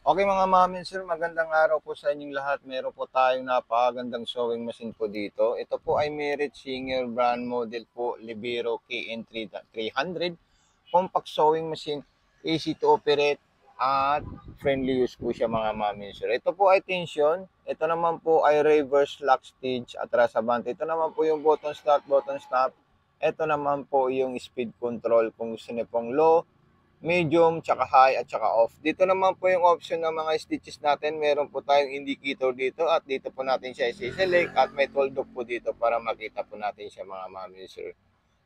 Okay mga ma'am sir, magandang araw po sa inyong lahat. Meron po tayong napakagandang sewing machine po dito. Ito po ay Merit Singer brand model po, Libero KN300. Compact sewing machine, easy to operate, at friendly use po siya mga ma'am sir. Ito po ay tension. Ito naman po ay reverse lock stitch, atras abante. Ito naman po yung button start, button stop. Ito naman po yung speed control kung gusto niyo pong low, medium, tsaka high, at tsaka off. Dito naman po yung option ng mga stitches natin. Meron po tayong indicator dito at dito po natin siya isi-select at may toldok po dito para makita po natin siya mga ma'am sir.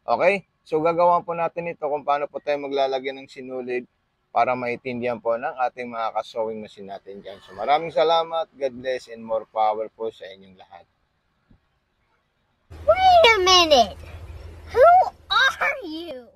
Okay? So gagawa po natin ito kung paano po tayo maglalagay ng sinulid para maintindihan po ng ating mga ka-sewing machine natin dyan. So maraming salamat, God bless, and more power po sa inyong lahat. Wait a minute! Who are you?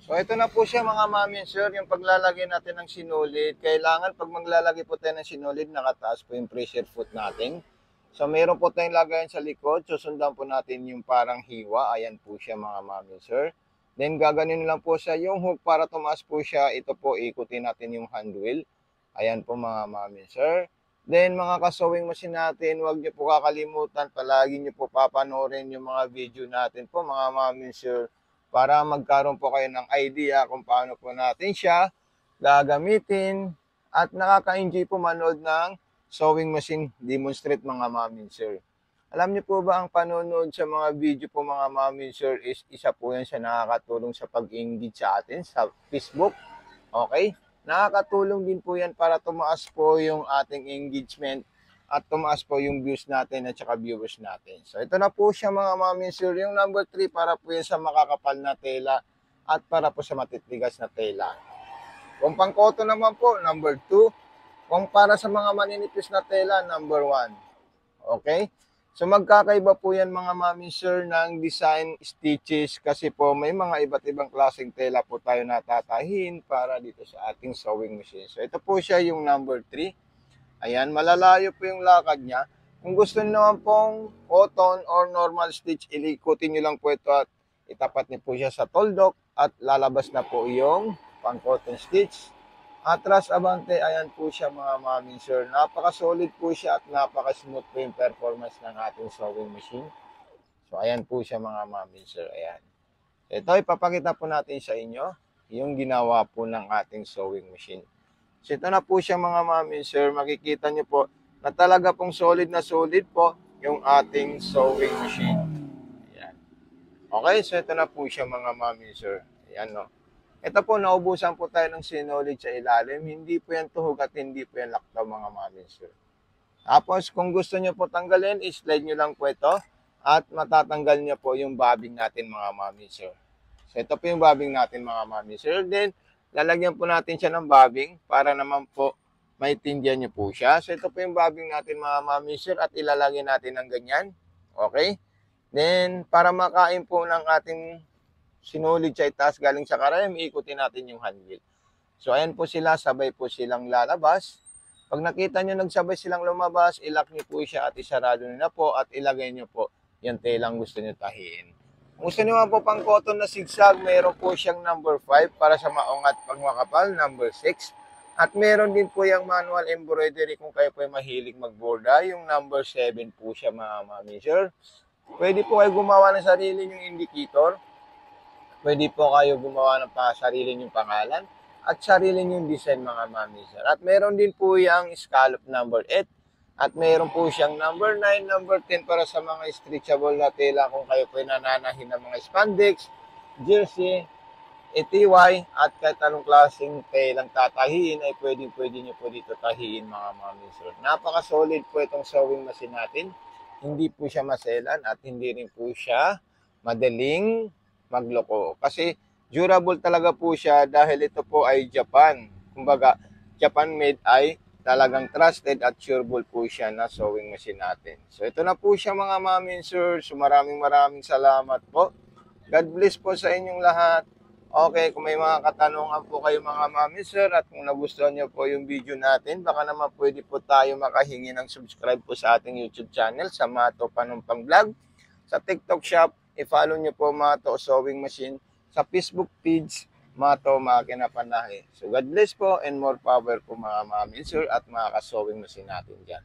So ito na po siya mga mami sir, yung paglalagay natin ng sinulid. Kailangan pag maglalagay po tayo ng sinulid, nakataas po yung pressure foot natin. So meron po tayong lagayan sa likod, susundan po natin yung parang hiwa. Ayan po siya mga mami sir. Then gaganin lang po siya yung hook para tumaas po siya. Ito po ikutin natin yung hand wheel. Ayan po mga mami sir. Then mga kasewing machine natin, huwag niyo po kakalimutan, palagi niyo po papanoorin yung mga video natin po mga mami sir, para magkaroon po kayo ng idea kung paano po natin siya gagamitin at nakaka-enjoy po manood ng sewing machine demonstrate mga mami sir. Alam niyo po ba ang panonood sa mga video po mga mami sir is isa po yan sa nakakatulong sa pag-engage sa atin sa Facebook. Okay? Nakakatulong din po yan para tumaas po yung ating engagement at tumaas po yung views natin at saka viewers natin. So ito na po siya mga mami sir, yung number 3 para po yan sa makakapal na tela at para po sa matitigas na tela. Kung pangkoto naman po, number 2. Kung para sa mga maninipis na tela, number 1. Okay? So magkakaiba po yan mga mami sir ng design stitches kasi po may mga iba't ibang klaseng tela po tayo natatahin para dito sa ating sewing machine. So ito po siya yung number 3. Ayan, malalayo po yung lakad niya. Kung gusto niyo naman pong cotton or normal stitch, ilikutin niyo lang po ito at itapat niyo po siya sa toldok at lalabas na po yung pang cotton stitch. Atras abante, ayan po siya mga mami sir. Napaka-solid po siya at napaka-smooth po yung performance ng ating sewing machine. So ayan po siya mga mami sir, ayan. Ito, ipapakita po natin sa inyo yung ginawa po ng ating sewing machine. So ito na po siya mga mami sir, makikita nyo po na talaga pong solid na solid po yung ating sewing machine. Ayan. Okay, so ito na po siya mga mami sir. Ayan no. Ito po, naubusan po tayo ng sinulid sa ilalim. Hindi po yan tuhog at hindi po yan laktaw mga mami sir. Tapos kung gusto nyo po tanggalin, slide nyo lang po ito at matatanggal nyo po yung bobbing natin mga mami sir. So ito po yung bobbing natin mga mami sir. Then lalagyan po natin siya ng bobbing para naman po maintindihan nyo po siya. So ito po yung bobbing natin mga mami sir at ilalagay natin ng ganyan. Okay? Then para makain po ng ating sinulid sa itaas galing sa karayom, iikutin natin yung handle. So ayan po sila, sabay po silang lalabas. Pag nakita nyo nagsabay silang lumabas, ilock nyo po siya at isarado nyo na po at ilagay nyo po yung telang gusto nyo tahiin. Kung gusto nyo po pang cotton na zigzag, meron po siyang number 5 para sa maong at pang makapal, number 6. At meron din po yung manual embroidery kung kayo po ay mahilig magborda, yung number 7 po siya mga mami sir. Pwede po kayo gumawa ng sarili yung indicator. Pwede po kayo gumawa ng sarili yung pangalan at sarili yung design mga mami sir. At meron din po yung scallop number 8 at meron po siyang number 9, number 10 para sa mga stretchable na tela kung kayo po nananahin ng mga spandex, jersey, ETY at kahit anong klaseng telang tatahiin ay pwede nyo po dito tahiin mga mami sir. Napaka-solid po itong sewing machine natin. Hindi po siya maselan at hindi rin po siya madaling magloko. Kasi durable talaga po siya dahil ito po ay Japan. Kumbaga, Japan made ay talagang trusted at durable po siya na sewing machine natin. So ito na po siya mga mami sir. So maraming salamat po. God bless po sa inyong lahat. Okay, kung may mga katanungan po kayo mga mami sir at kung nagustuhan nyo po yung video natin, baka naman pwede po tayo makahingi ng subscribe po sa ating YouTube channel sa Mato Panumpang Vlog. Sa TikTok shop, i-follow nyo po Mato Sewing Machine. Sa Facebook page, mato, makina, panahe. So God bless po and more power po mga mami and sir at mga kasowing machine natin dyan.